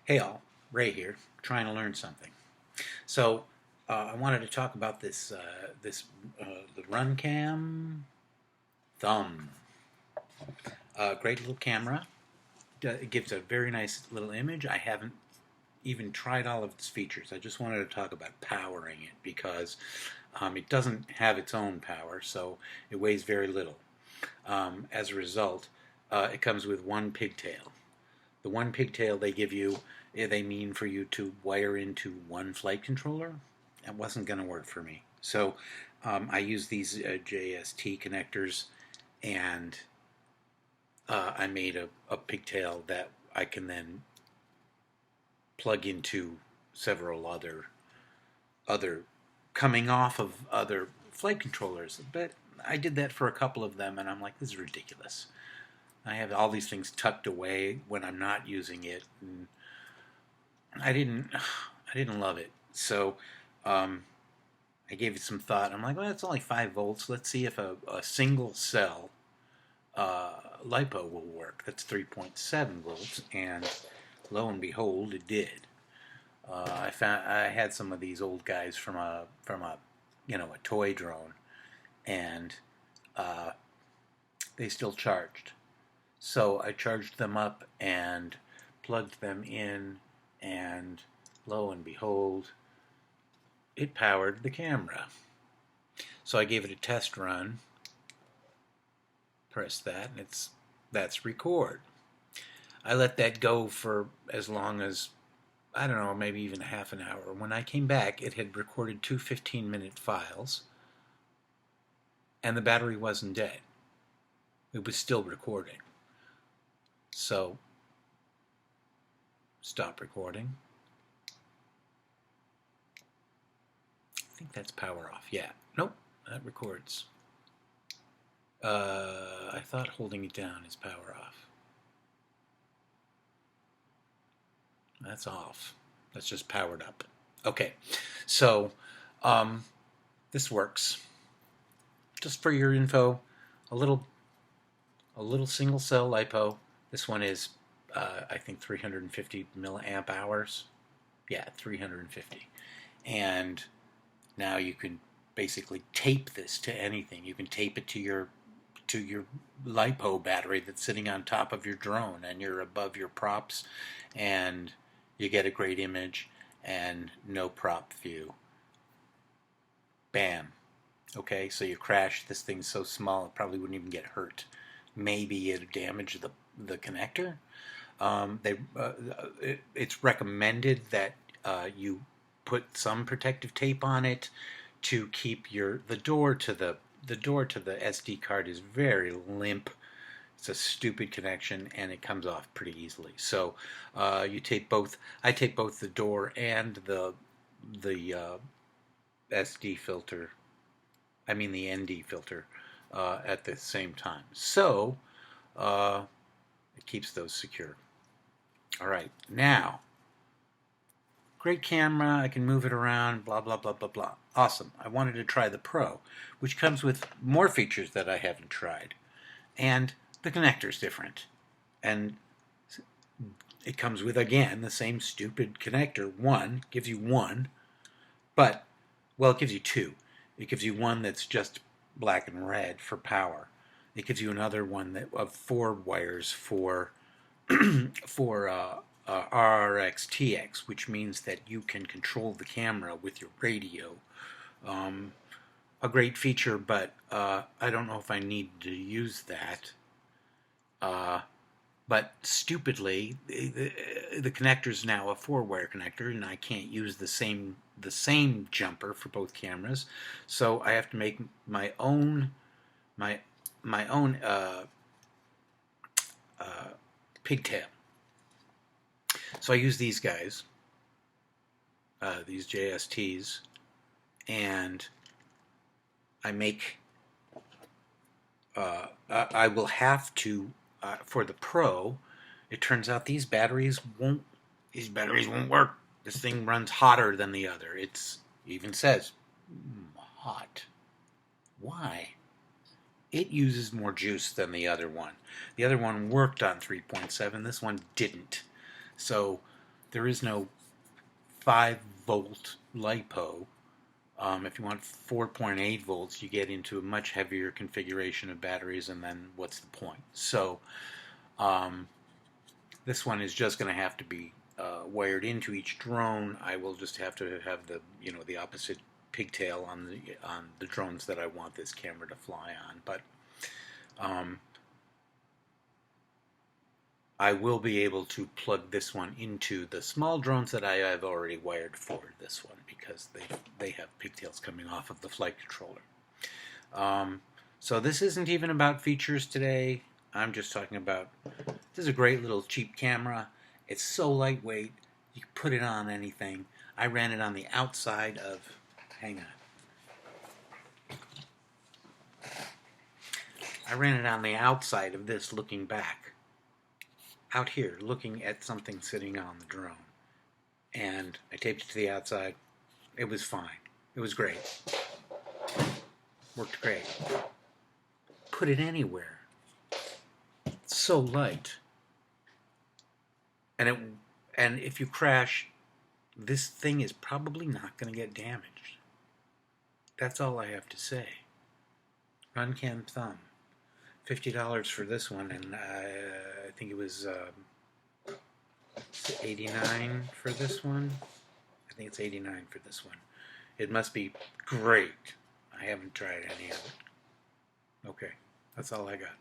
Hey all, Ray here, trying to learn something. So I wanted to talk about the RunCam Thumb. Great little camera. It gives a very nice little image. I haven't even tried all of its features. I just wanted to talk about powering it because it doesn't have its own power, so it weighs very little. As a result, it comes with one pigtail. The one pigtail they give you, they mean for you to wire into one flight controller. That wasn't going to work for me. So I use these JST connectors, and I made a pigtail that I can then plug into several other coming off of other flight controllers. But I did that for a couple of them, and I'm like, this is ridiculous. I have all these things tucked away when I'm not using it, and I didn't love it. So I gave it some thought. I'm like, well, it's only 5 volts. Let's see if a single cell LiPo will work. That's 3.7 volts, and lo and behold, it did. I had some of these old guys from a a toy drone, and they still charged. So I charged them up and plugged them in, and lo and behold, it powered the camera. So I gave it a test run, press that, and that's record. I let that go for as long as, I don't know, maybe even half an hour. When I came back, it had recorded two 15-minute files, and the battery wasn't dead. It was still recording. So, stop recording. I think that's power off. Yeah. Nope, that records. I thought holding it down is power off. That's off. That's just powered up. Okay, so this works. Just for your info, a little single cell LiPo. This one is, I think, 350 milliamp hours. Yeah, 350. And now you can basically tape this to anything. You can tape it to your LiPo battery that's sitting on top of your drone, and you're above your props, and you get a great image and no prop view. Bam. Okay, so you crash. This thing's so small it probably wouldn't even get hurt. Maybe it'd damage the connector. It's recommended that you put some protective tape on it to keep the door to the SD card is very limp. It's a stupid connection, and it comes off pretty easily. So you tape both. I tape both the door and the SD filter. I mean the ND filter at the same time. So it keeps those secure. All right, now, great camera. I can move it around. Blah blah blah blah blah. Awesome. I wanted to try the Pro, which comes with more features that I haven't tried, and the connector's different, and it comes with, again, the same stupid connector. Gives you one, but, well, it gives you two. It gives you one that's just black and red for power. It gives you another one of 4 wires for RRX-TX, which means that you can control the camera with your radio. A great feature, but I don't know if I need to use that. But stupidly, the connector is now a 4-wire connector, and I can't use the same jumper for both cameras. So I have to make my own pigtail. So I use these guys, these JSTs, and I make. I will have to. For the Pro, it turns out these batteries won't work. This thing runs hotter than the other. It even says hot. Why? It uses more juice than the other one. The other one worked on 3.7. This one didn't. So There is no 5-volt LiPo. If you want 4.8 volts, you get into a much heavier configuration of batteries, and then what's the point? So this one is just going to have to be wired into each drone. I will just have to have the the opposite pigtail on the drones that I want this camera to fly on. But I will be able to plug this one into the small drones that I have already wired for this one, because they have pigtails coming off of the flight controller. So this isn't even about features today. I'm just talking about, this is a great little cheap camera. It's so lightweight, you can put it on anything. I ran it on the outside of, hang on. I ran it on the outside of this, looking back. Out here, looking at something sitting on the drone. And I taped it to the outside. It was fine. It was great. Worked great. Put it anywhere. It's so light. And if you crash, this thing is probably not going to get damaged. That's all I have to say. RunCam Thumb. $50 for this one, and I think it was $89 for this one. I think it's $89 for this one. It must be great. I haven't tried any of it. Okay, that's all I got.